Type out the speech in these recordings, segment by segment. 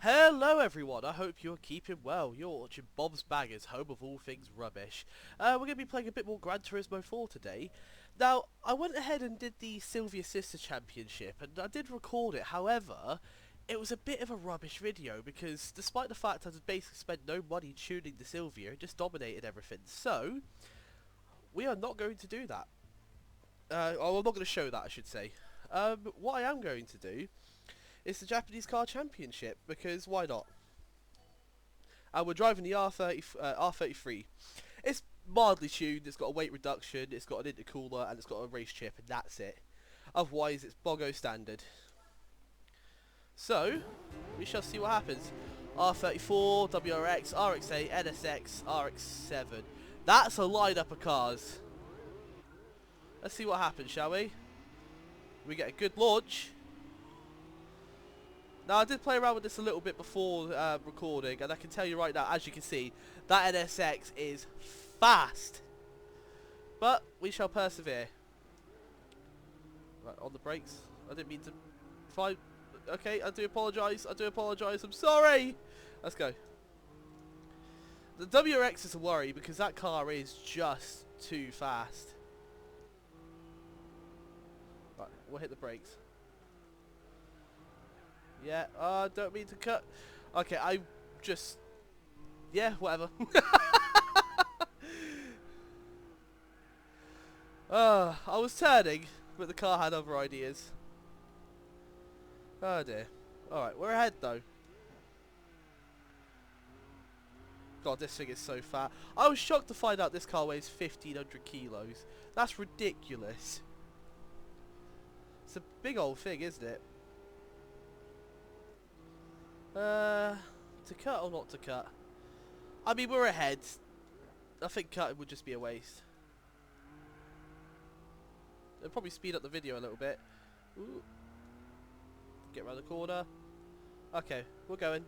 Hello everyone, I hope you're keeping well. You're watching Bob's Baggers, home of all things rubbish. We're going to be playing a bit more Gran Turismo 4 today. Now, I went ahead and did the Sylvia Sister Championship, and I did record it. However, it was a bit of a rubbish video, because despite the fact I had basically spent no money tuning the Sylvia, it just dominated everything. So, we are not going to do that. I'm not going to show that, I should say. What I am going to do is the Japanese Car Championship, because why not? And we're driving the R33. It's mildly tuned, it's got a weight reduction, it's got an intercooler, and it's got a race chip, and that's it. Otherwise, it's Bogo standard. So, we shall see what happens. R34, WRX, RX8, NSX, RX7. That's a lineup of cars. Let's see what happens, shall we? We get a good launch. Now, I did play around with this a little bit before recording, and I can tell you right now, as you can see, that NSX is fast. But we shall persevere. Right, on the brakes. I didn't mean to find... Okay, I do apologise. I do apologise. I'm sorry. Let's go. The WRX is a worry because that car is just too fast. Right, we'll hit the brakes. Yeah, don't mean to cut. Okay, I just... Yeah, whatever. I was turning, but the car had other ideas. Oh dear. Alright, we're ahead though. God, this thing is so fat. I was shocked to find out this car weighs 1,500 kilos. That's ridiculous. It's a big old thing, isn't it? To cut or not to cut? I mean, we're ahead. I think cutting would just be a waste. It'll probably speed up the video a little bit. Ooh. Get around the corner. Okay, we're going.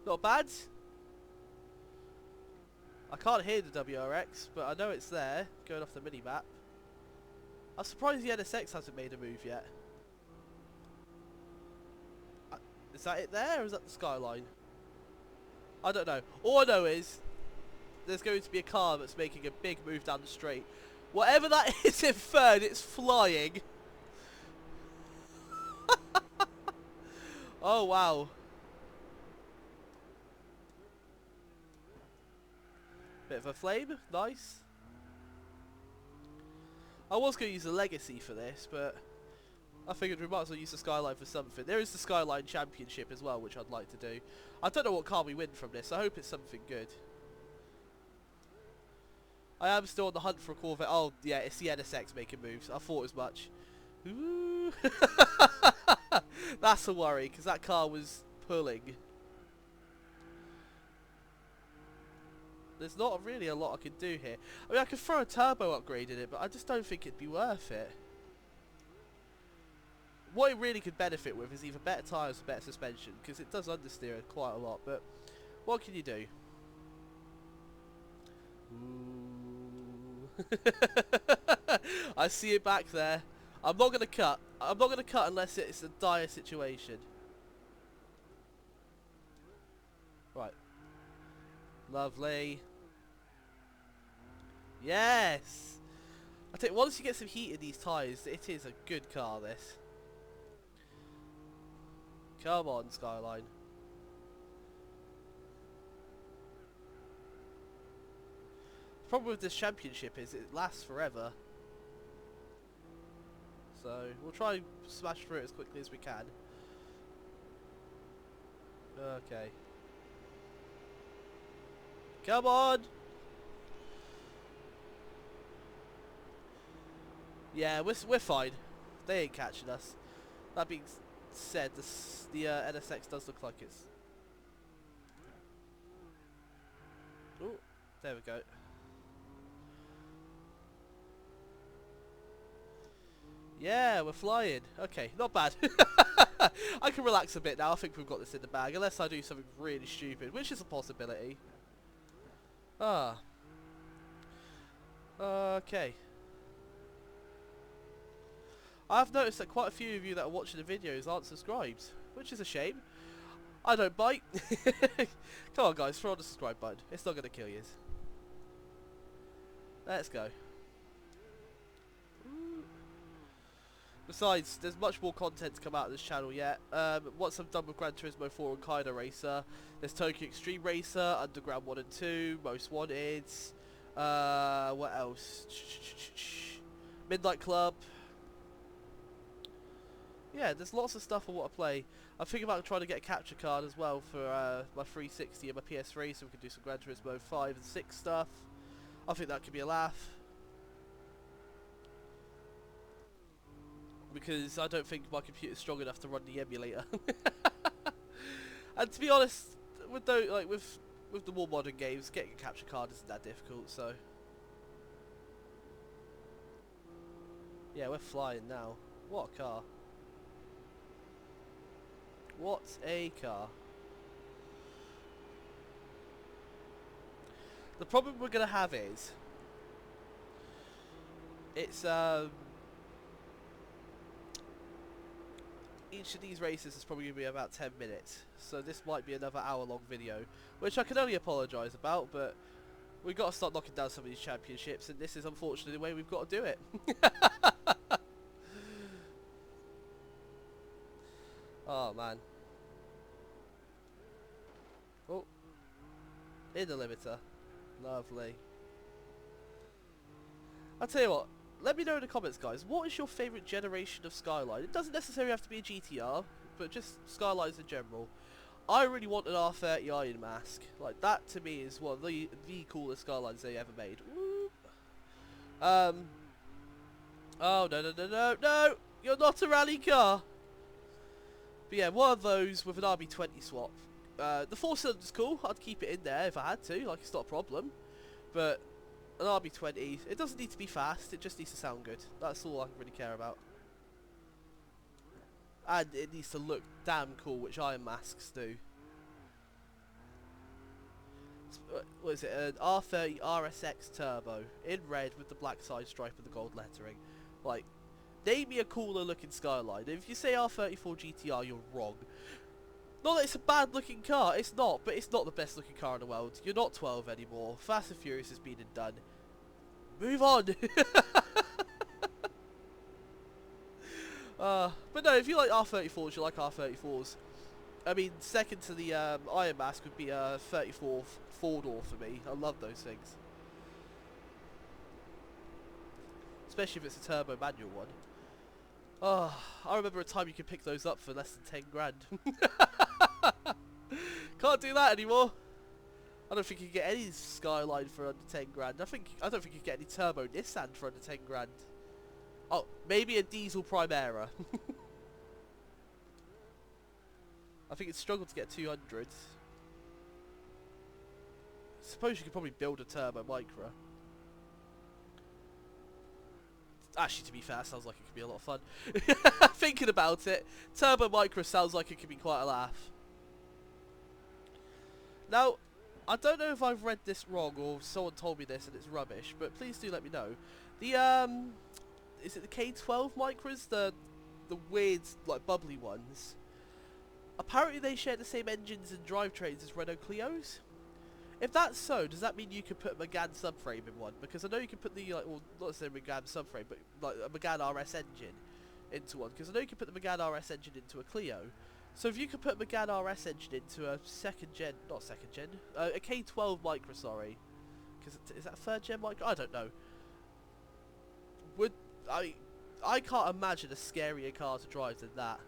Not bad. I can't hear the WRX, but I know it's there, going off the mini-map. I'm surprised the NSX hasn't made a move yet. Is that it there, or is that the Skyline? I don't know. All I know is there's going to be a car that's making a big move down the straight. Whatever that is in third, it's flying. Oh, wow. Bit of a flame. Nice. I was going to use a Legacy for this, but I figured we might as well use the Skyline for something. There is the Skyline Championship as well, which I'd like to do. I don't know what car we win from this. I hope it's something good. I am still on the hunt for a Corvette. Oh, yeah, it's the NSX making moves. I thought as much. Ooh. That's a worry, because that car was pulling. There's not really a lot I can do here. I mean, I could throw a turbo upgrade in it, but I just don't think it'd be worth it. What it really could benefit with is either better tyres or better suspension, because it does understeer quite a lot, but what can you do? Ooh. I see it back there. I'm not going to cut. I'm not going to cut unless it's a dire situation. Right. Lovely. Yes! I think once you get some heat in these tyres, it is a good car, this. Come on, Skyline. The problem with this championship is it lasts forever. So, we'll try and smash through it as quickly as we can. Okay. Come on! Yeah, we're fine. They ain't catching us. That being said, the NSX does look like it's... Ooh, there we go. Yeah, we're flying. Okay, not bad. I can relax a bit now. I think we've got this in the bag, unless I do something really stupid, which is a possibility. Ah. Okay. I've noticed that quite a few of you that are watching the videos aren't subscribed, which is a shame. I don't bite. Come on guys, throw on the subscribe button. It's not going to kill you. Let's go. Besides, there's much more content to come out of this channel yet. Once I'm done with Gran Turismo 4 and Kaido Racer, there's Tokyo Extreme Racer, Underground 1 and 2, Most Wanted, what else? Midnight Club. Yeah, there's lots of stuff I want to play. I'm thinking about trying to get a capture card as well for my 360 and my PS3, so we can do some Gran Turismo 5 and 6 stuff. I think that could be a laugh. Because I don't think my computer's strong enough to run the emulator. And to be honest, with with the more modern games, getting a capture card isn't that difficult. So yeah, we're flying now. What a car! What a car! The problem we're gonna have is it's each of these races is probably going to be about 10 minutes, so this might be another hour-long video, which I can only apologise about, but we've got to start knocking down some of these championships, and this is unfortunately the way we've got to do it. Oh man. Oh, in the limiter. Lovely. I'll tell you what, let me know in the comments guys, what is your favourite generation of Skyline? It doesn't necessarily have to be a GTR, but just Skylines in general. I really want an R30 Iron Mask. Like, that to me is one of the coolest Skylines they ever made. Woo. Oh, no, you're not a rally car! But yeah, one of those with an RB20 swap. The 4-cylinder's cool, I'd keep it in there if I had to, like it's not a problem. But an RB20, it doesn't need to be fast, it just needs to sound good. That's all I really care about. And it needs to look damn cool, which Iron Masks do. What is it? An R30 RSX Turbo in red with the black side stripe and the gold lettering. Like, name me a cooler looking Skyline. If you say R34 GTR, you're wrong. Not that it's a bad looking car, it's not, but it's not the best looking car in the world. You're not 12 anymore. Fast and Furious has been and done. Move on! But no, if you like R34s, you like R34s. I mean, second to the Iron Mask would be a 34 4-door for me. I love those things. Especially if it's a turbo manual one. Oh, I remember a time you could pick those up for less than 10 grand. Can't do that anymore. I don't think you can get any Skyline for under 10 grand. I don't think you can get any turbo Nissan for under 10 grand. Oh, maybe a diesel Primera. I think it's struggled to get 200. Suppose you could probably build a turbo Micra. Actually, to be fair, sounds like it could be a lot of fun. Thinking about it, Turbo Micra sounds like it could be quite a laugh. Now, I don't know if I've read this wrong or someone told me this and it's rubbish, but please do let me know. The is it the K12 Micras, the weird like bubbly ones? Apparently they share the same engines and drivetrains as Renault Clios. If that's so, does that mean you could put a Megane subframe in one? Because I know you can put the, like, well, not necessarily Megane subframe, but like a Megane RS engine into one. Because I know you can put the Megane RS engine into a Clio. So if you could put a Megane RS engine into a a K12 Micra, sorry. Because is that 3rd gen Micra? I don't know. I can't imagine a scarier car to drive than that.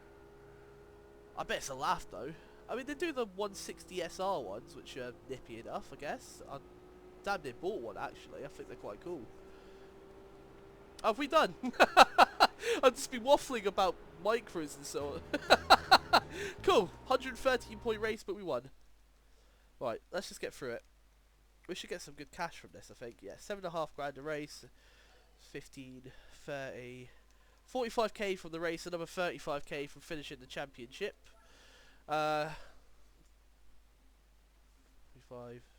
I bet it's a laugh though. I mean, they do the 160 SR ones, which are nippy enough, I guess. I damn near bought one, actually. I think they're quite cool. Have we done? I've just been waffling about Micras and so on. Cool. 113 point race, but we won. Right, let's just get through it. We should get some good cash from this, I think. Yeah, 7.5 grand a race. 15, 30... 45k from the race, another 35k from finishing the championship. 55,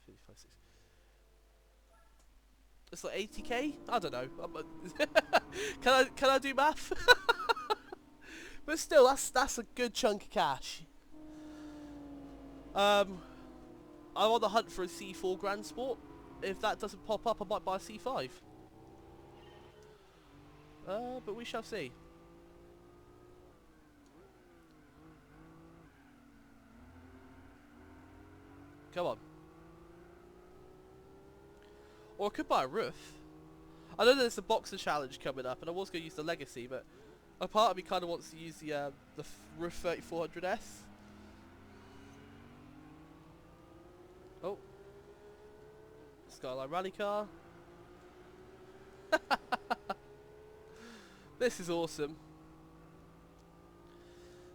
55, 60. It's like 80k? I don't know. Can I do math? But still, that's a good chunk of cash. I'm on the hunt for a C4 Grand Sport. If that doesn't pop up, I might buy a C5. But we shall see. Come on. Or I could buy a roof. I know there's the Boxer Challenge coming up, and I was going to use the Legacy, but a part of me kind of wants to use the Roof 3400S. Oh. Skyline rally car. This is awesome.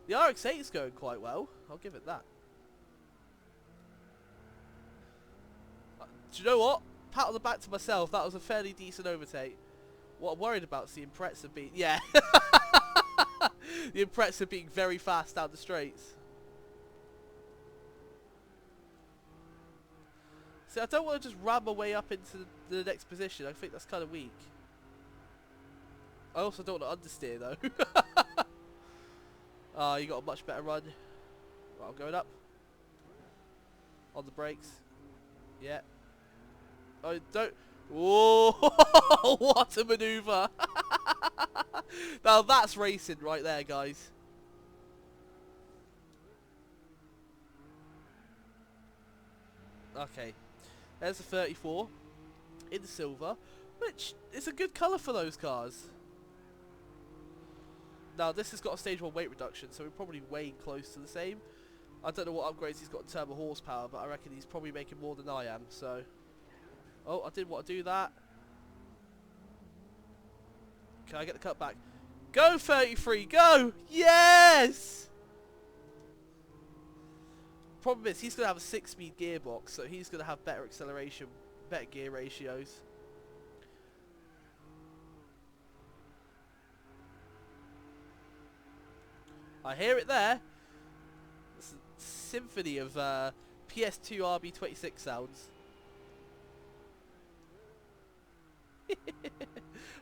The RX-8 is going quite well. I'll give it that. Do you know what? Pat on the back to myself. That was a fairly decent overtake. What I'm worried about is the Impreza being... Yeah. The Impreza being very fast down the straights. See, I don't want to just ram my way up into the next position. I think that's kind of weak. I also don't want to understeer though. Ah, you got a much better run. Right, I'm going up. On the brakes. Yeah. Oh, don't... Whoa! What a manoeuvre! Now that's racing right there, guys. Okay. There's the 34. In silver. Which is a good colour for those cars. Now this has got a stage 1 weight reduction, so we're probably way close to the same. I don't know what upgrades he's got in terms of horsepower, but I reckon he's probably making more than I am, so... Oh, I didn't want to do that. Can I get the cut back? Go 33, go! Yes! Problem is, he's going to have a 6-speed gearbox, so he's going to have better acceleration, better gear ratios. I hear it there. It's a symphony of PS2 RB26 sounds.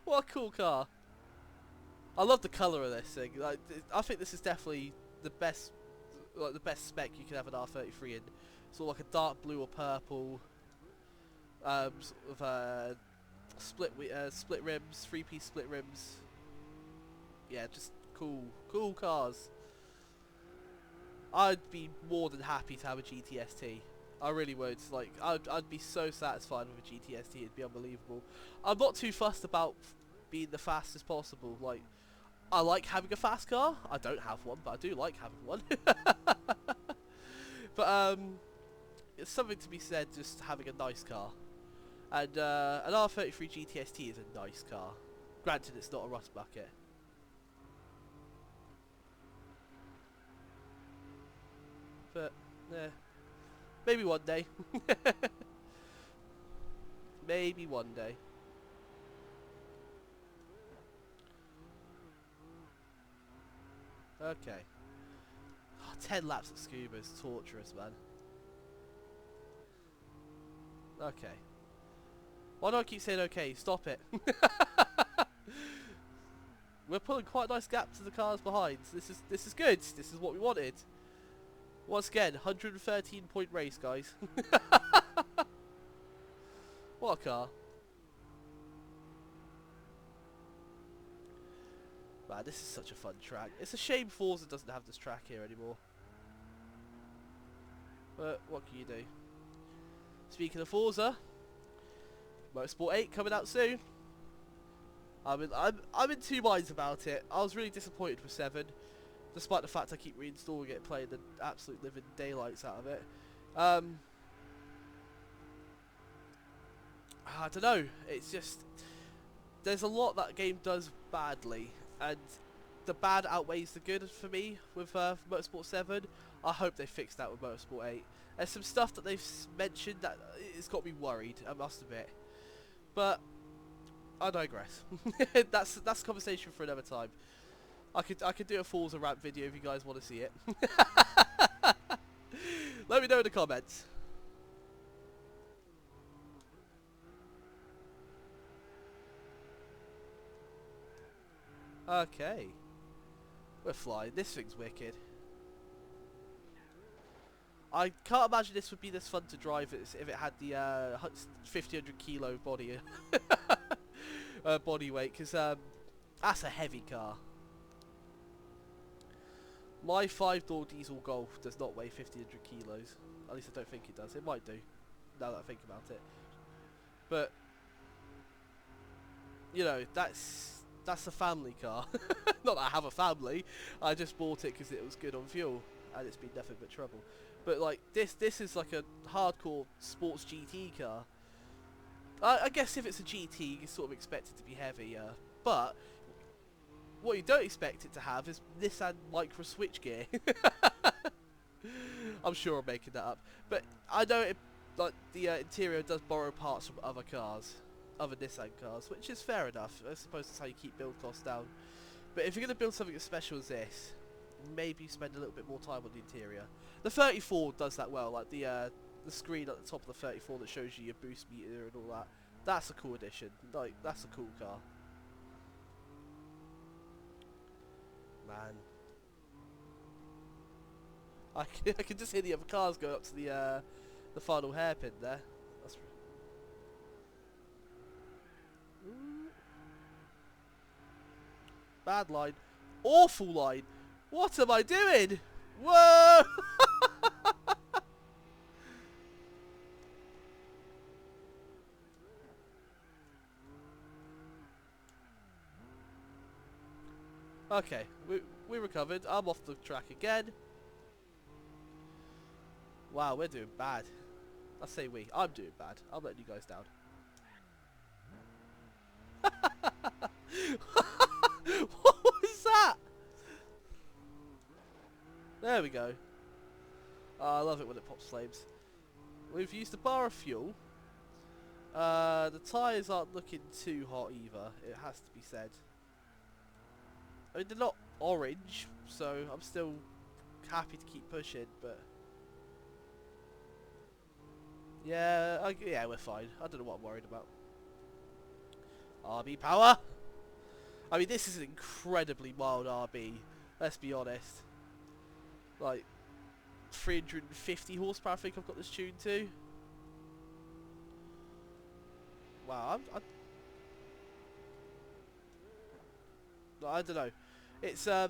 What a cool car. I love the colour of this thing. Like, I think this is definitely the best, like the best spec you can have an R33 in. Sort of like a dark blue or purple, sort of split rims, 3-piece split rims. Yeah, just cool cars. I'd be more than happy to have a GTST. I really would. Like, I'd be so satisfied with a GTST. It'd be unbelievable. I'm not too fussed about being the fastest possible. Like, I like having a fast car. I don't have one, but I do like having one. But it's something to be said just having a nice car. And an R33 GTST is a nice car. Granted, it's not a rust bucket. But yeah, maybe one day. Maybe one day. Okay. Oh, 10 laps at Scuba is torturous, man. Okay. Why do I keep saying okay? Stop it. We're pulling quite a nice gap to the cars behind. So this is good. This is what we wanted. Once again, 113 point race, guys. What a car. Man, this is such a fun track. It's a shame Forza doesn't have this track here anymore. But what can you do? Speaking of Forza, Motorsport 8 coming out soon. I'm in two minds about it. I was really disappointed with 7. Despite the fact I keep reinstalling it, playing the absolute living daylights out of it. I don't know, it's just... There's a lot that game does badly, and the bad outweighs the good for me with Motorsport 7. I hope they fix that with Motorsport 8. There's some stuff that they've mentioned that it's got me worried, I must admit. But, I digress. That's a conversation for another time. I could do a Forza rant video if you guys want to see it. Let me know in the comments. Okay. We're flying. This thing's wicked. I can't imagine this would be this fun to drive if it had the 1500 kilo body body weight, because that's a heavy car. My 5-door diesel Golf does not weigh 1500 kilos. At least I don't think it does. It might do, now that I think about it. But you know, that's a family car. Not that I have a family. I just bought it because it was good on fuel, and it's been nothing but trouble. But like this is like a hardcore sports GT car. I guess if it's a GT, you sort of expect it to be heavier. But what you don't expect it to have is Nissan micro switchgear. I'm sure I'm making that up, but I know it. Like the interior does borrow parts from other cars, other Nissan cars, which is fair enough. I suppose that's how you keep build costs down. But if you're going to build something as special as this, maybe spend a little bit more time on the interior. The 34 does that well, like the screen at the top of the 34 that shows you your boost meter and all that. That's a cool addition. Like, that's a cool car. Man, I can just hear the other cars going up to the final hairpin there. That's bad line. Awful line. What am I doing? Whoa! Okay, we recovered. I'm off the track again. Wow, we're doing bad. I say we. I'm doing bad. I'm letting you guys down. What was that? There we go. Oh, I love it when it pops flames. We've used a bar of fuel. The tyres aren't looking too hot either, it has to be said. I mean, they're not orange, so I'm still happy to keep pushing, but yeah, yeah, we're fine. I don't know what I'm worried about. RB power! I mean, this is an incredibly mild RB, let's be honest. Like, 350 horsepower I think I've got this tuned to. Wow, I don't know. It's I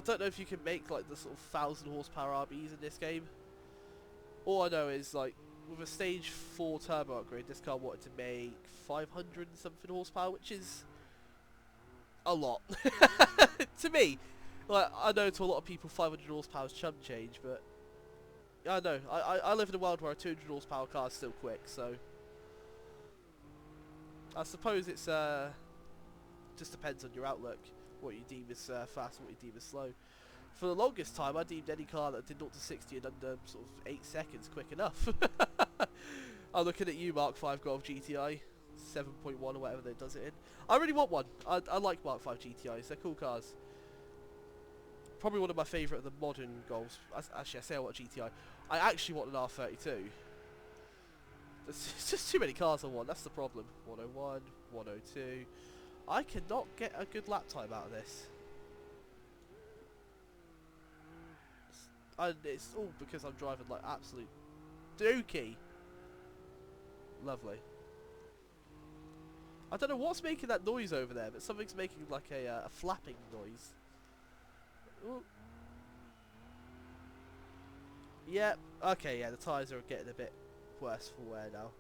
don't know if you can make like the sort of 1000 horsepower RBs in this game. All I know is like with a stage 4 turbo upgrade, this car wanted to make 500 and something horsepower, which is a lot to me. Like, I know to a lot of people 500 horsepower is chump change, but I know I live in a world where a 200 horsepower car is still quick, so I suppose it's just depends on your outlook, what you deem as fast and what you deem as slow. For the longest time, I deemed any car that did 0 to 60 in under sort of 8 seconds quick enough. I'm looking at you, Mark 5 Golf GTI 7.1 or whatever that does it in. I really want one. I like Mark 5 GTIs. They're cool cars. Probably one of my favourite of the modern Golfs. Actually, I say I want a GTI. I actually want an R32. There's just too many cars I want. That's the problem. 101, 102. I cannot get a good lap time out of this. It's all because I'm driving like absolute dookie. Lovely. I don't know what's making that noise over there, but something's making like a flapping noise. Ooh. Yep. Okay, yeah, the tyres are getting a bit worse for wear now.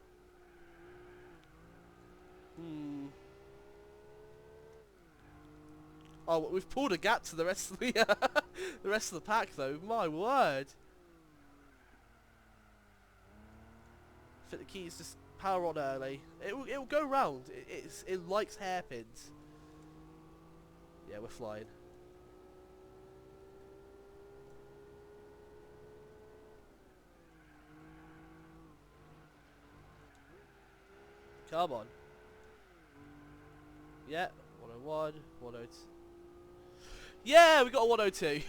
Oh, we've pulled a gap to the rest of the the rest of the pack, though. My word! I think the key is just power on early. It'll go round. It likes hairpins. Yeah, we're flying. Come on. Yeah, 101, 102. Yeah, we got a 102.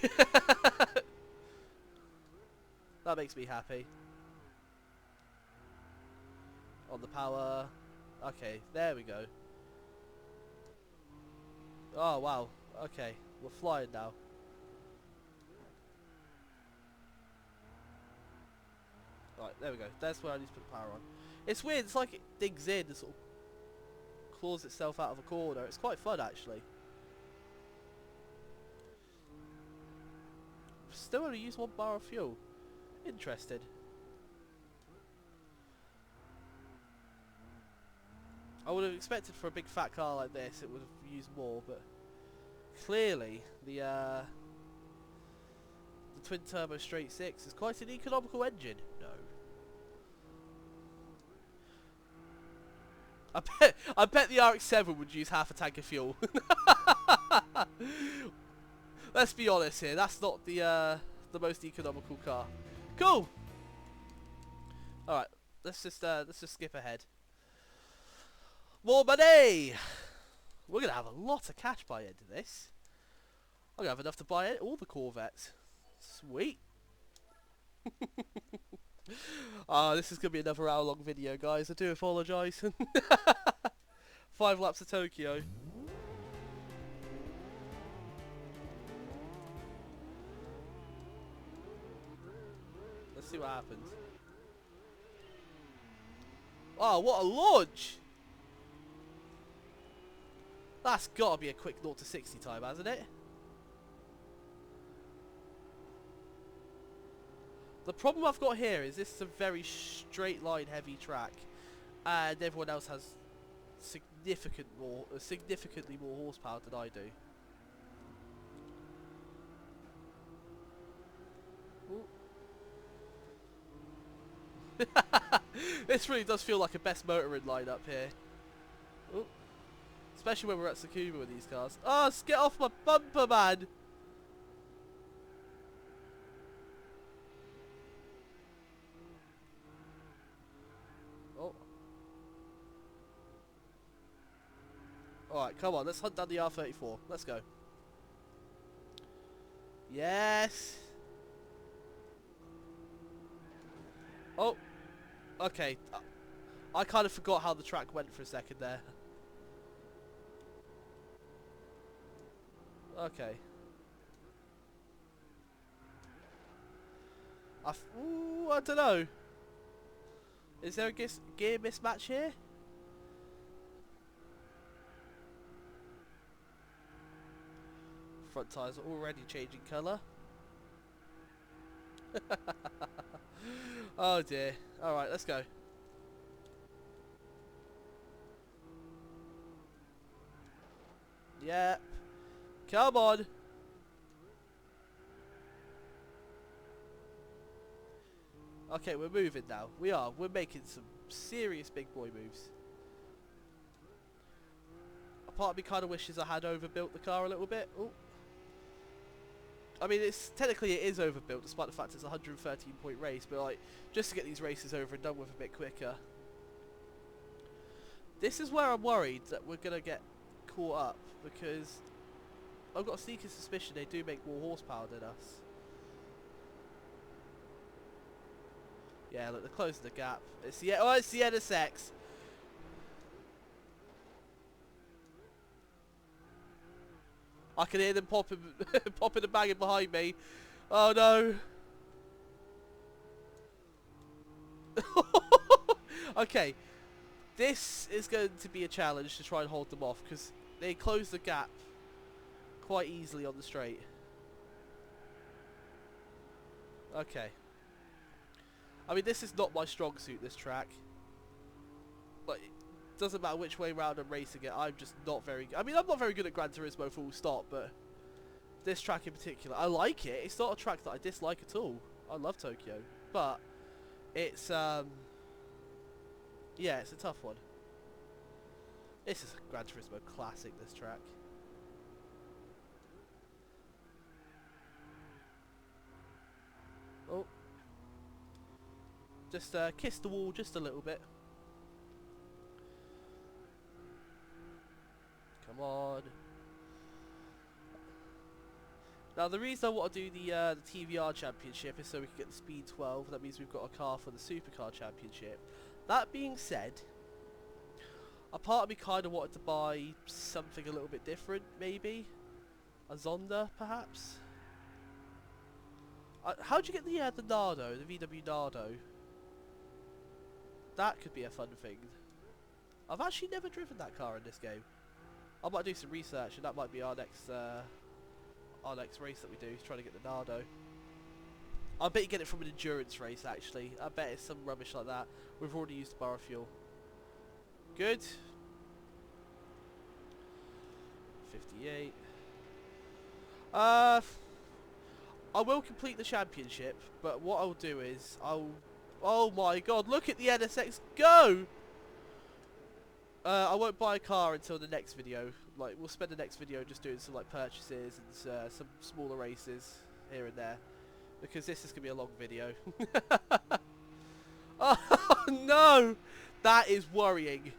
That makes me happy. On the power. Okay, there we go. Oh, wow. Okay, We're flying now. Right, there we go. That's where I need to put the power on. It's weird. It's like it digs in and sort of claws itself out of a corner. It's quite fun, actually. Still only use 1 bar of fuel. Interesting. I would have expected for a big fat car like this it would have used more, but clearly the twin turbo straight 6 is quite an economical engine. No. I bet the RX-7 would use half a tank of fuel. Let's be honest here, that's not the most economical car. Cool. All right, let's just skip ahead. More money. We're gonna have a lot of cash by the end of this. I'm gonna have enough to buy all the Corvettes. Sweet. This is gonna be another hour-long video, guys. I do apologise. 5 laps of Tokyo. Let's see what happens. Oh, what a launch! That's gotta be a quick 0 to 60 time, hasn't it? The problem I've got here is this is a very straight line heavy track, and everyone else has significantly more horsepower than I do. This really does feel like a best motoring lineup here. Ooh. Especially when we're at Sakuma with these cars. Oh, get off my bumper, man! Oh. Alright, come on, let's hunt down the R34. Let's go. Yes! Oh! Okay. I kind of forgot how the track went for a second there. Okay. Ooh, I don't know. Is there a gear mismatch here? Front tyres are already changing colour. Oh dear. Alright, let's go. Yep. Come on. Okay, we're moving now. We are. We're making some serious big boy moves. A part of me kind of wishes I had overbuilt the car a little bit. Ooh. I mean, technically it is overbuilt, despite the fact it's a 113-point race. But like, just to get these races over and done with a bit quicker. This is where I'm worried that we're gonna get caught up, because I've got a sneaking suspicion they do make more horsepower than us. Yeah, look, they're closing the gap. It's the NSX. I can hear them popping, popping and banging behind me. Oh no. Okay, this is going to be a challenge to try and hold them off, because they close the gap quite easily on the straight. Okay. I mean, this is not my strong suit, this track. But it doesn't matter which way round I'm racing it, I'm just not very good. I mean, I'm not very good at Gran Turismo full stop, but this track in particular, I like it. It's not a track that I dislike at all. I love Tokyo. But it's, yeah, it's a tough one. This is a Gran Turismo classic, this track. Oh. Just kiss the wall just a little bit. Come on. Now the reason I want to do the TVR Championship is so we can get the Speed 12. That means we've got a car for the Supercar Championship. That being said, a part of me kind of wanted to buy something a little bit different, maybe. I A Zonda, perhaps? How'd you get the Nardo, the VW Nardo? That could be a fun thing. I've actually never driven that car in this game. I might do some research, and that might be our next race that we do, trying to get the Nardo. I bet you get it from an endurance race, actually. I bet it's some rubbish like that. We've already used the bar of fuel. Good. 58. I will complete the championship, but what I'll do is oh my god, look at the NSX go! I won't buy a car until the next video. Like, we'll spend the next video just doing some like purchases and some smaller races here and there, because this is gonna be a long video. Oh no, that is worrying.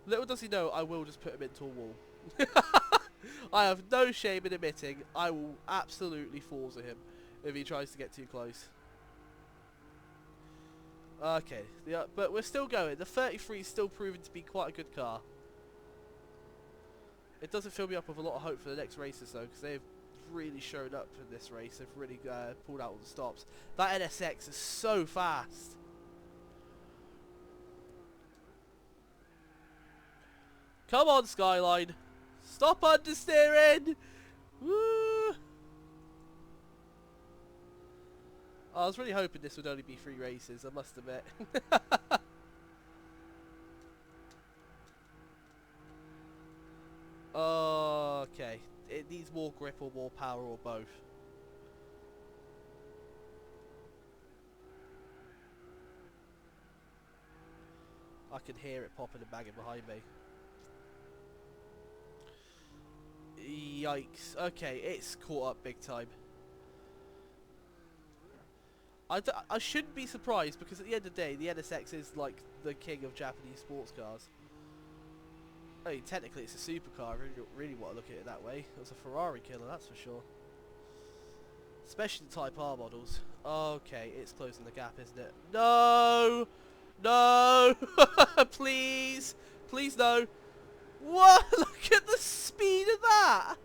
Little does he know, I will just put him into a wall. I have no shame in admitting I will absolutely Forza him if he tries to get too close. Okay, but we're still going. The 33 is still proving to be quite a good car. It doesn't fill me up with a lot of hope for the next races though, because they've really shown up in this race. They've really pulled out all the stops. That NSX is so fast. Come on, Skyline. Stop understeering. Woo! I was really hoping this would only be 3 races, I must admit. Okay. It needs more grip or more power or both. I can hear it popping and banging behind me. Yikes. Okay, it's caught up big time. I shouldn't be surprised, because at the end of the day, the NSX is like the king of Japanese sports cars. I mean, technically it's a supercar. I really want to look at it that way. It was a Ferrari killer, that's for sure. Especially the Type R models. Okay, it's closing the gap, isn't it? No! No! Please! Please no! What? Look at the speed of that!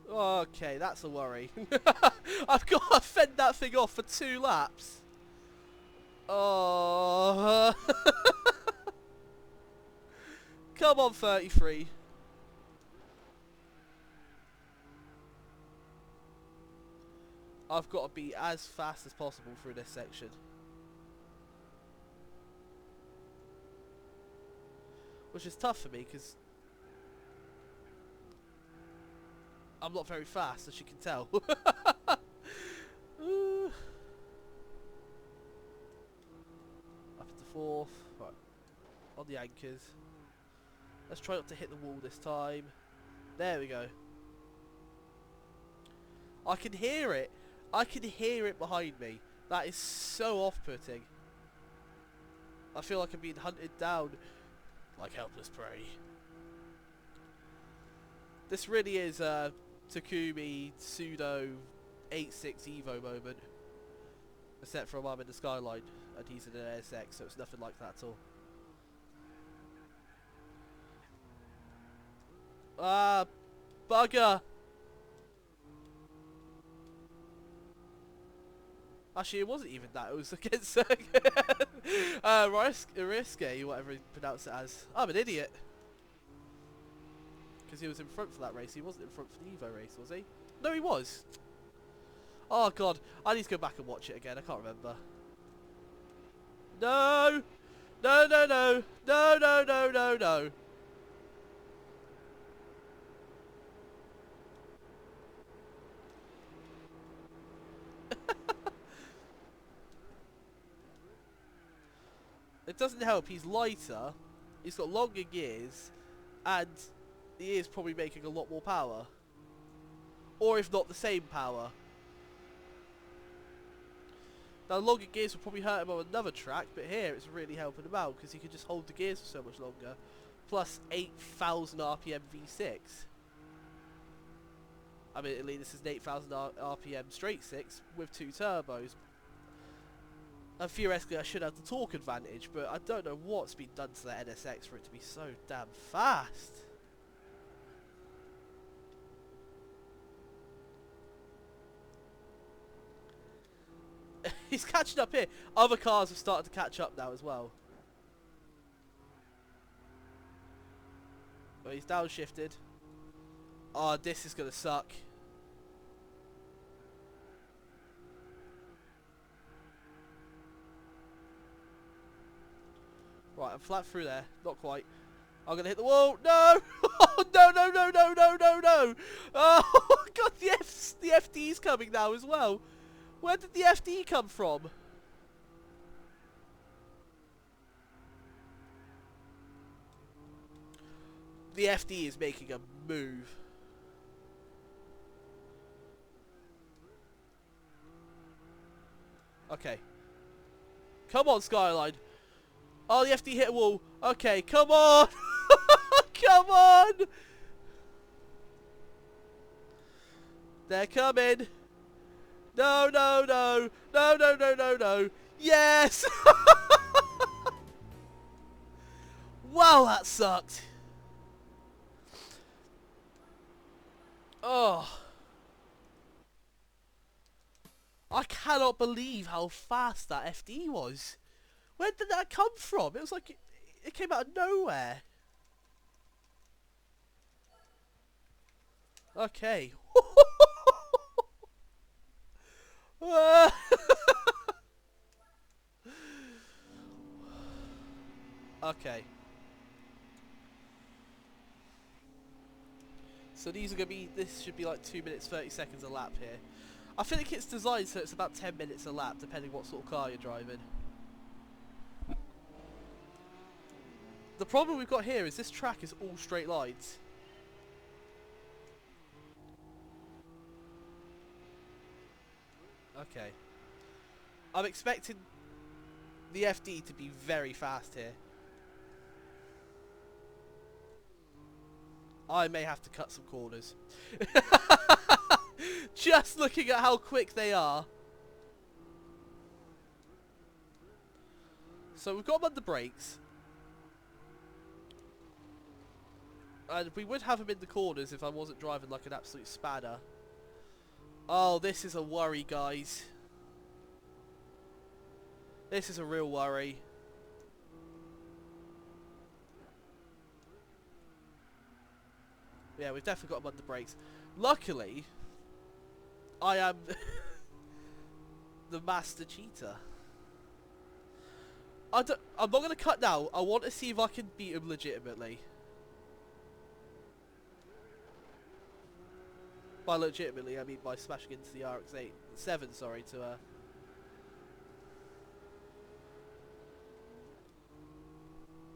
Okay, that's a worry. I've got to fend that thing off for 2 laps. Oh. Come on, 33. I've got to be as fast as possible through this section. Which is tough for me, because I'm not very fast, as you can tell. Up into 4th. Right. On the anchors. Let's try not to hit the wall this time. There we go. I can hear it. I can hear it behind me. That is so off-putting. I feel like I'm being hunted down like helpless prey. This really is a Takumi pseudo 8.6 Evo moment. Except for I'm in the Skyline and he's in an ASX, so it's nothing like that at all. Ah, bugger! Actually, it wasn't even that. It was against Riske, whatever he pronounced it as. I'm an idiot. Because he was in front for that race. He wasn't in front for the Evo race, was he? No, he was. Oh, God. I need to go back and watch it again. I can't remember. No! No, no, no! No, no, no, no, no! It doesn't help, he's lighter, he's got longer gears, and he is probably making a lot more power. Or if not the same power. Now longer gears will probably hurt him on another track, but here it's really helping him out, because he can just hold the gears for so much longer. plus 8,000 RPM V6. I mean, at least this is an 8,000 RPM straight 6 with 2 turbos. And theoretically I should have the torque advantage, but I don't know what's been done to that NSX for it to be so damn fast. He's catching up here. Other cars have started to catch up now as well. But he's downshifted. Oh, this is going to suck. Right, I'm flat through there. Not quite. I'm going to hit the wall. No! Oh, no, no, no, no, no, no, no! Oh, God, the FD's coming now as well. Where did the FD come from? The FD is making a move. Okay. Come on, Skyline. Oh, the FD hit a wall. Okay, come on. Come on. They're coming. No, no, no. No, no, no, no, no. Yes. Wow, that sucked. Oh. I cannot believe how fast that FD was. Where did that come from? It was like it came out of nowhere. Okay. Okay. So these are going to be, this should be like 2 minutes 30 seconds a lap here. I think it's designed so it's about 10 minutes a lap depending what sort of car you're driving. The problem we've got here is this track is all straight lines. Okay. I'm expecting the FD to be very fast here. I may have to cut some corners. Just looking at how quick they are. So we've got them under brakes. And we would have them in the corners if I wasn't driving like an absolute spanner. Oh, this is a worry, guys. This is a real worry. Yeah, we've definitely got them under brakes. Luckily, I am the master cheater. I'm not going to cut now. I want to see if I can beat him legitimately. By legitimately, I mean by smashing into the RX-7, sorry, to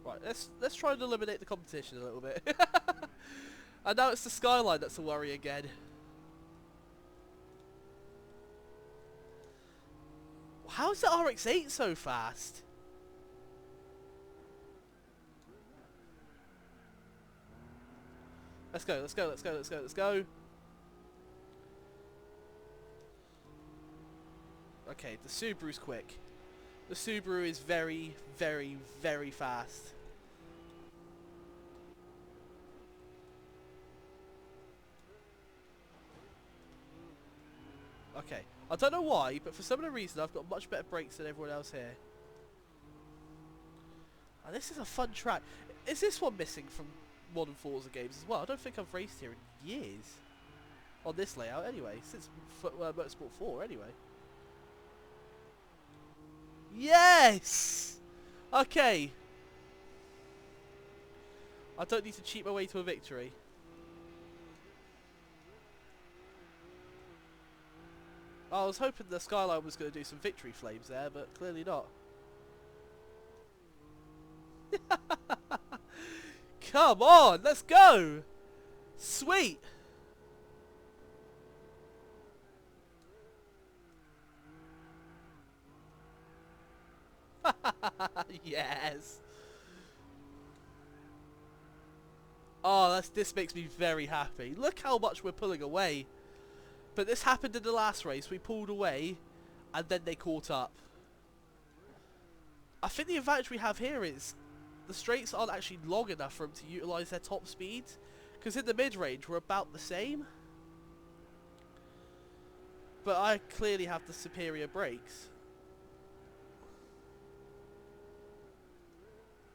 Right, let's try and eliminate the competition a little bit. And now it's the Skyline that's a worry again. How is the RX-8 so fast? Let's go, let's go, let's go, let's go, let's go. Okay, the Subaru's quick. The Subaru is very, very, very fast. Okay, I don't know why, but for some reason I've got much better brakes than everyone else here. And this is a fun track. Is this one missing from modern Forza games as well? I don't think I've raced here in years. On this layout anyway, since Motorsport 4 anyway. Yes! Okay. I don't need to cheat my way to a victory. I was hoping the Skyline was going to do some victory flames there, but clearly not. Come on, let's go! Sweet! Yes! Oh, this makes me very happy. Look how much we're pulling away. But this happened in the last race. We pulled away, and then they caught up. I think the advantage we have here is the straights aren't actually long enough for them to utilise their top speed. Because in the mid-range, we're about the same. But I clearly have the superior brakes.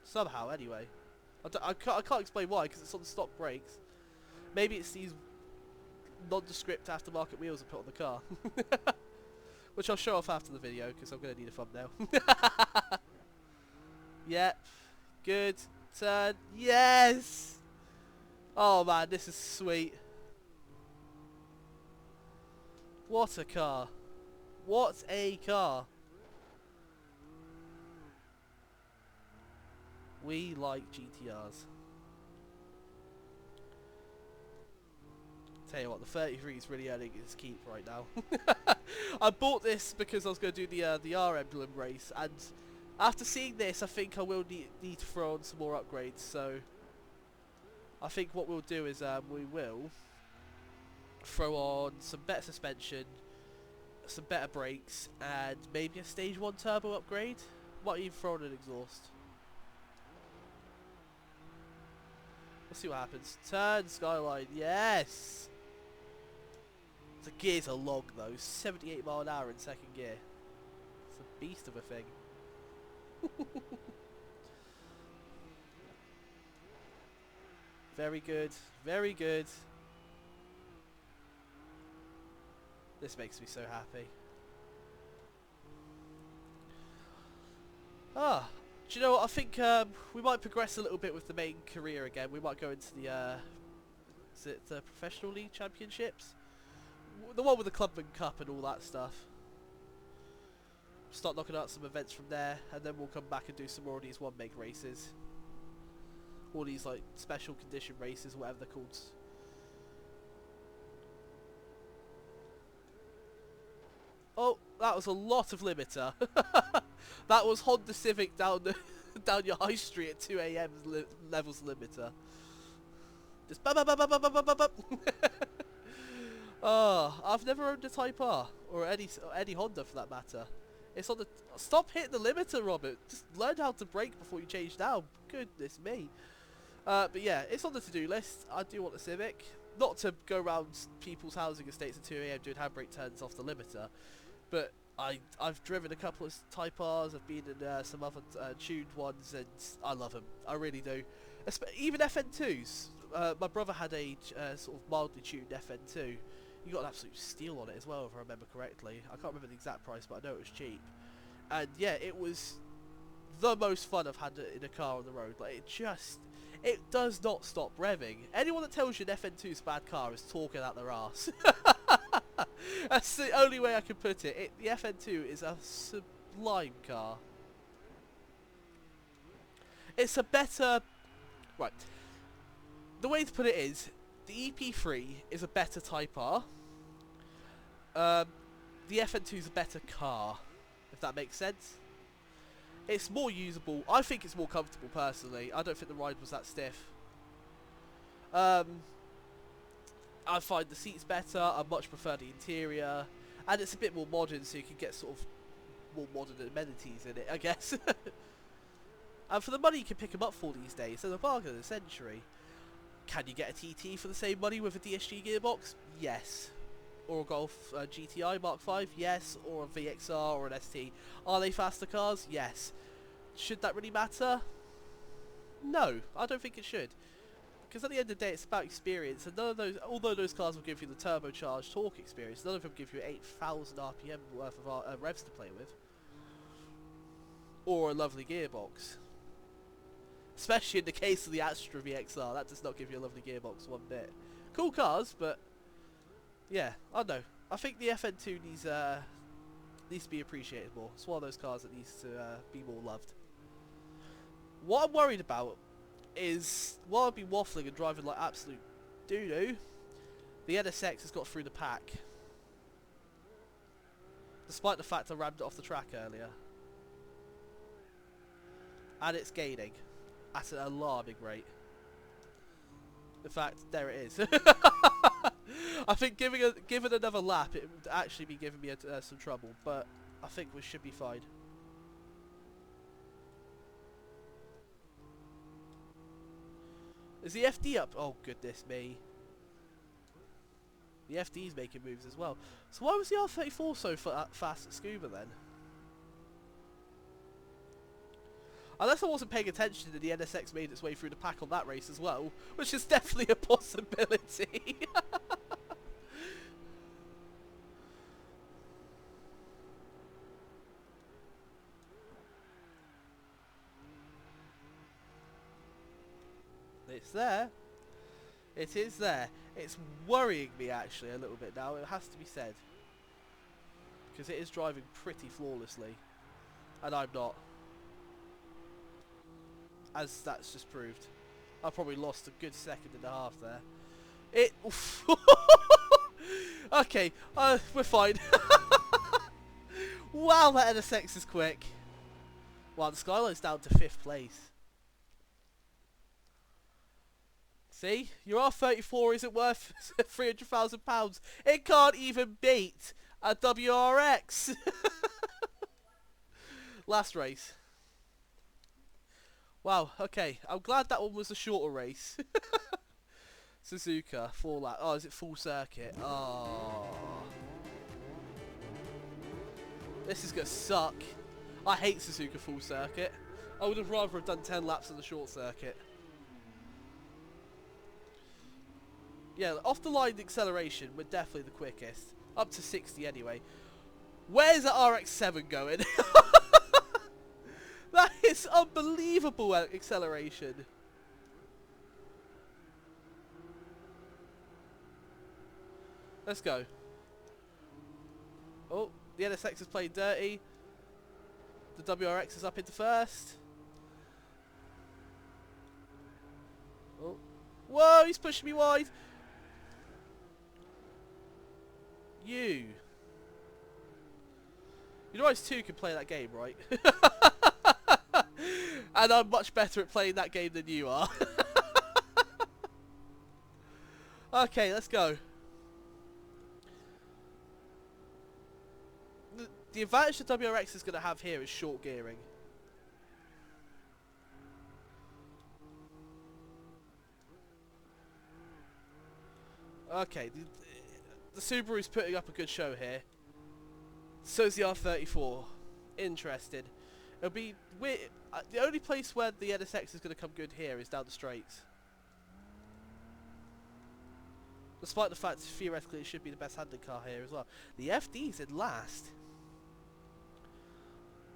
Somehow, anyway. I can't explain why, because it's on stock brakes. Maybe it's these nondescript aftermarket wheels I put on the car. Which I'll show off after the video, because I'm going to need a thumbnail. Yep. Good. Turn. Yes! Oh man, this is sweet. What a car. What a car. We like GTRs. Tell you what, the 33 is really earning its keep right now. I bought this because I was going to do the R emblem race, and after seeing this, I think I will need to throw on some more upgrades. So I think what we'll do is we will throw on some better suspension, some better brakes, and maybe a stage 1 turbo upgrade. Might even throw on an exhaust. We'll see what happens. Turn, Skyline, yes! The gears are long though, 78 mile an hour in second gear. It's a beast of a thing. Very good, very good. This makes me so happy. Ah, do you know what? I think we might progress a little bit with the main career again. We might go into the is it the Professional League Championships? The one with the Clubman Cup and all that stuff. Start knocking out some events from there, and then we'll come back and do some more of these one make races. All these like special condition races, whatever they're called. Oh, that was a lot of limiter. That was Honda Civic down down your high street at 2 AM levels limiter. Just oh, I've never owned a Type R or any Honda for that matter. It's on the stop hitting the limiter, Robert. Just learn how to brake before you change down. Goodness me. But yeah, it's on the to-do list. I do want a Civic, not to go around people's housing estates at 2 AM doing handbrake turns off the limiter, but I've driven a couple of Type Rs. I've been in some other tuned ones, and I love them. I really do. Even FN2s. My brother had a sort of mildly tuned FN2. You got an absolute steal on it as well, if I remember correctly. I can't remember the exact price, but I know it was cheap. And yeah, it was the most fun I've had in a car on the road. Like it does not stop revving. Anyone that tells you an FN2 is a bad car is talking out their arse. That's the only way I can put it. The FN2 is a sublime car. It's a better... Right. The way to put it is, the EP3 is a better Type R. The FN2 is a better car, if that makes sense. It's more usable. I think it's more comfortable, personally. I don't think the ride was that stiff. I find the seats better. I much prefer the interior. And it's a bit more modern, so you can get sort of more modern amenities in it, I guess. And for the money you can pick them up for these days, they're the bargain of the century. Can you get a TT for the same money with a DSG gearbox? Yes. Or a Golf GTI Mark 5? Yes. Or a VXR or an ST. Are they faster cars? Yes. Should that really matter? No, I don't think it should. Because at the end of the day, it's about experience, and none of those, although those cars will give you the turbocharged torque experience, none of them give you 8,000 RPM worth of revs to play with. Or a lovely gearbox. Especially in the case of the Astra VXR, that does not give you a lovely gearbox one bit. Cool cars, but yeah, I don't know. I think the FN2 needs to be appreciated more. It's one of those cars that needs to be more loved. What I'm worried about is, while I've been waffling and driving like absolute doo-doo, the NSX has got through the pack. Despite the fact I rammed it off the track earlier. And it's gaining at an alarming rate. In fact, there it is. I think given another lap, it would actually be giving me some trouble, but I think we should be fine. Is the FD up? Oh goodness me. The FD's making moves as well. So why was the R34 so fast at Scuba then? Unless I wasn't paying attention and the NSX made its way through the pack on that race as well, which is definitely a possibility. It's there. It is there. It's worrying me actually a little bit now, it has to be said. Because it is driving pretty flawlessly. And I'm not. As that's just proved. I probably lost a good second and a half there. It... Okay, we're fine. Wow, that NSX is quick. Wow, the Skyline's down to 5th place. See? Your R34 isn't worth £300,000. It can't even beat a WRX. Last race. Wow, okay. I'm glad that one was a shorter race. Suzuka, 4 lap. Oh, is it full circuit? Oh. This is going to suck. I hate Suzuka full circuit. I would have rather have done 10 laps on the short circuit. Yeah, off the line acceleration, we're definitely the quickest. Up to 60 anyway. Where's the RX-7 going? That is unbelievable acceleration. Let's go. Oh, the NSX is playing dirty. The WRX is up into first. Oh. Whoa, he's pushing me wide. You know us two can play that game, right? And I'm much better at playing that game than you are. Okay, let's go. The advantage the WRX is going to have here is short gearing. Okay, the Subaru's putting up a good show here. So's the R34. Interested. It'll be weird. The only place where the NSX is going to come good here is down the straights. Despite the fact theoretically it should be the best handling car here as well. The FD's in last.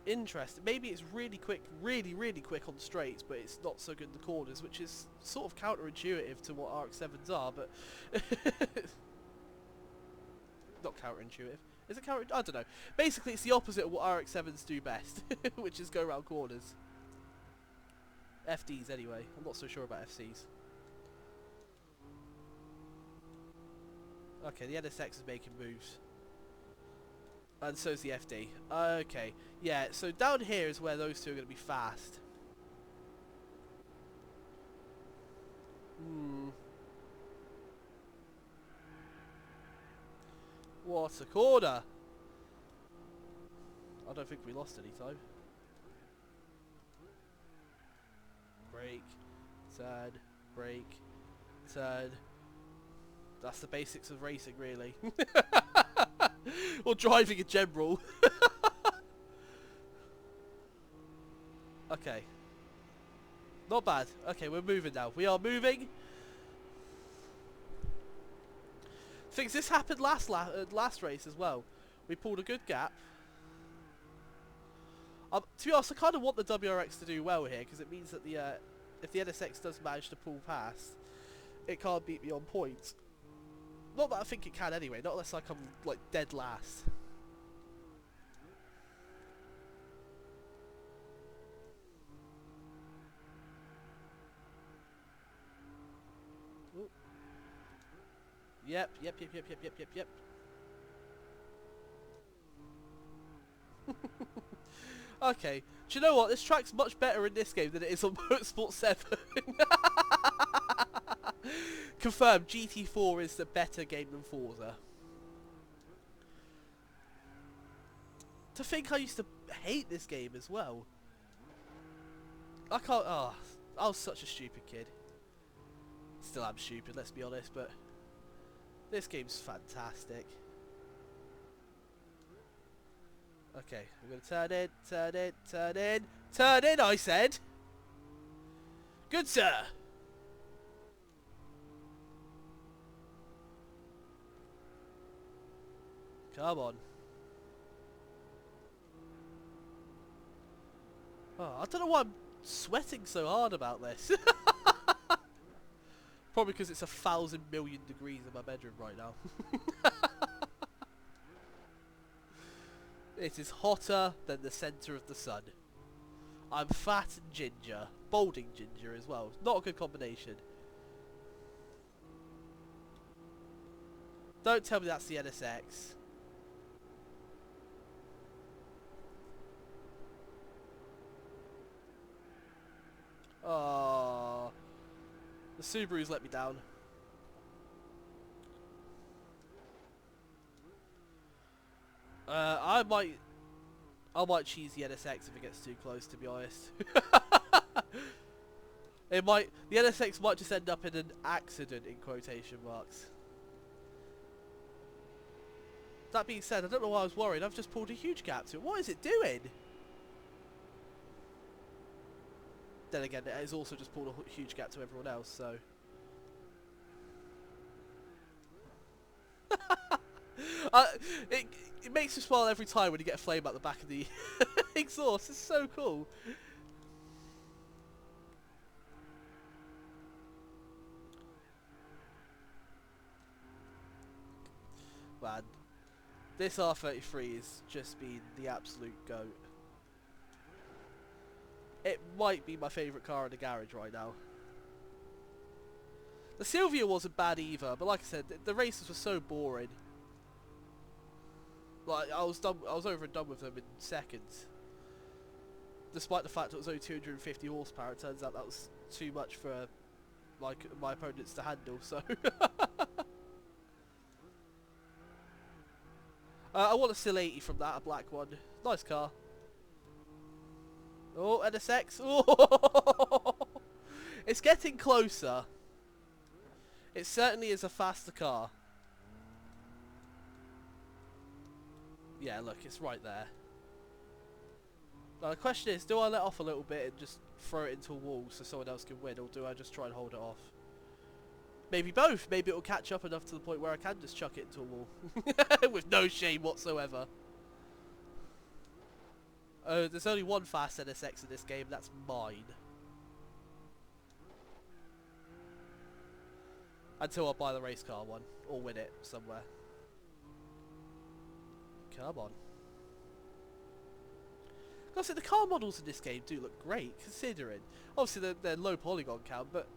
Interesting. Maybe it's really quick, really quick on the straights, but it's not so good in the corners, which is sort of counterintuitive to what RX-7s are, but... Not counterintuitive. Is it counter? I don't know. Basically, it's the opposite of what RX-7s do best, which is go around corners. FDs, anyway. I'm not so sure about FCs. Okay, the NSX is making moves. And so's the FD. Okay. Yeah, so down here is where those two are going to be fast. What a corner! I don't think we lost any time. Brake, turn, brake, turn. That's the basics of racing, really. Or driving in general. Okay. Not bad. Okay, we're moving now. We are moving. Thinks this happened last race as well. We pulled a good gap. To be honest, I kind of want the WRX to do well here because it means that if the NSX does manage to pull past, it can't beat me on points. Not that I think it can anyway. Not unless I come like dead last. Ooh. Yep. Okay. Do you know what? This track's much better in this game than it is on Motorsport 7. Confirmed, GT4 is the better game than Forza. To think I used to hate this game as well. I can't... Oh, I was such a stupid kid. Still am stupid, let's be honest, but... This game's fantastic. Okay, we're going to turn in, turn in, turn in, turn in, I said! Good sir! Come on. Oh, I don't know why I'm sweating so hard about this. Probably because it's 1,000 million degrees in my bedroom right now. It is hotter than the centre of the sun. I'm fat and ginger. Balding ginger as well. Not a good combination. Don't tell me that's the NSX. Oh, the Subaru's let me down. I might cheese the NSX if it gets too close, to be honest. The NSX might just end up in an accident, in quotation marks. That being said, I don't know why I was worried. I've just pulled a huge gap to it. What is it doing? Then again, it has also just pulled a huge gap to everyone else, so... it makes you smile every time when you get a flame out the back of the exhaust. It's so cool. Man, this R33 has just been the absolute GOAT. It might be my favourite car in the garage right now. The Silvia wasn't bad either, but like I said, the races were so boring. Like, I was over and done with them in seconds. Despite the fact it was only 250 horsepower, it turns out that was too much for my opponents to handle, so... I want a Still 80 from that, a black one. Nice car. Oh, NSX. Oh! It's getting closer. It certainly is a faster car. Yeah, look, it's right there. Now the question is, do I let off a little bit and just throw it into a wall so someone else can win, or do I just try and hold it off? Maybe both. Maybe it'll catch up enough to the point where I can just chuck it into a wall. With no shame whatsoever. Oh, there's only one fast NSX in this game, that's mine. Until I buy the race car one, or win it somewhere. Come on. I say the car models in this game do look great, considering. Obviously they're low polygon count, but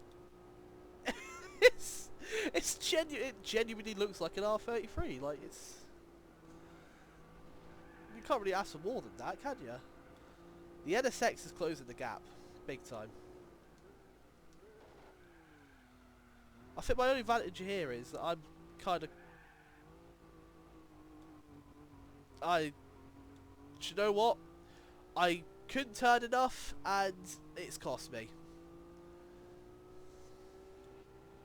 it genuinely looks like an R33. Like, it's... You can't really ask for more than that, can you? The NSX is closing the gap, big time. I think my only advantage here is that I'm kind of... Do you know what? I couldn't turn enough, and it's cost me.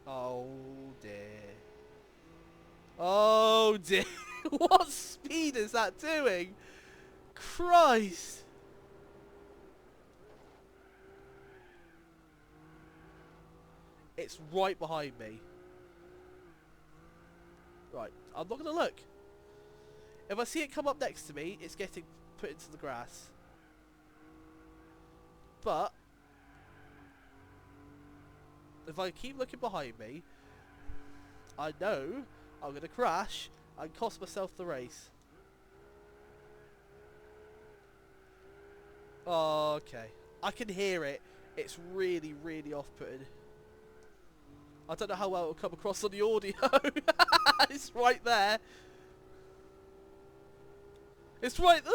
Oh dear. Oh dear. What speed is that doing? Christ. It's right behind me. Right, I'm not going to look. If I see it come up next to me, it's getting put into the grass. But if I keep looking behind me, I know I'm going to crash and cost myself the race. Okay. I can hear it. It's really, really off-putting. I don't know how well it will come across on the audio. It's right there. It's right there.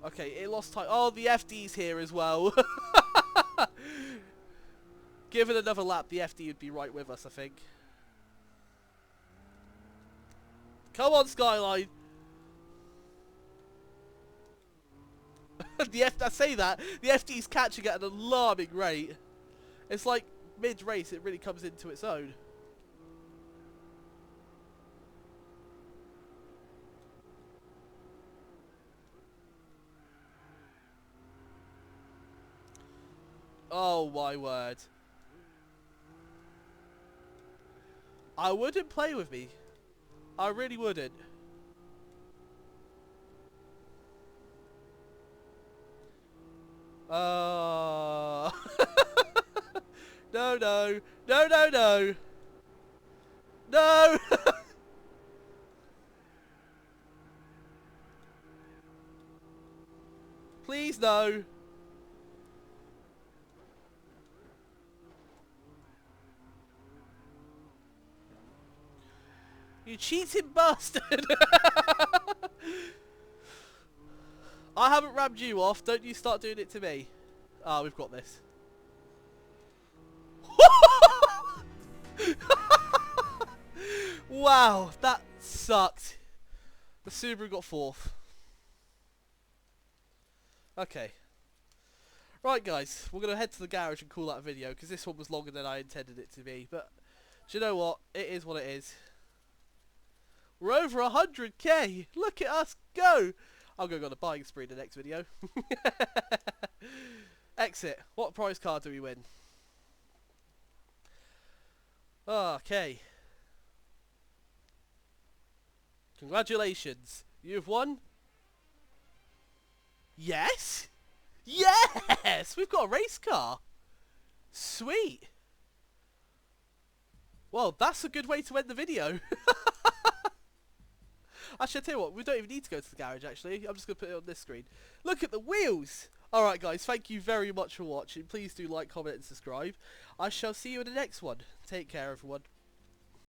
Okay, it lost time. Oh, the FD's here as well. Give it another lap, the FD would be right with us, I think. Come on, Skyline. I say that, the FD's catching at an alarming rate. It's like mid-race, it really comes into its own. Oh my word. I wouldn't play with me. I really wouldn't. No, no. No, no, no. No! Please, no. You cheating bastard! I haven't rammed you off. Don't you start doing it to me. Ah, we've got this. Wow, that sucked. The Subaru got 4th. Okay. Right, guys. We're going to head to the garage and call that a video, because this one was longer than I intended it to be. But, do you know what? It is what it is. We're over 100k. Look at us go. I'm going on a buying spree in the next video. Exit. What prize card do we win? Okay. Congratulations. You've won. Yes. Yes. We've got a race car. Sweet. Well, that's a good way to end the video. Actually, I'll tell you what, we don't even need to go to the garage, actually. I'm just going to put it on this screen. Look at the wheels! Alright, guys, thank you very much for watching. Please do like, comment, and subscribe. I shall see you in the next one. Take care, everyone.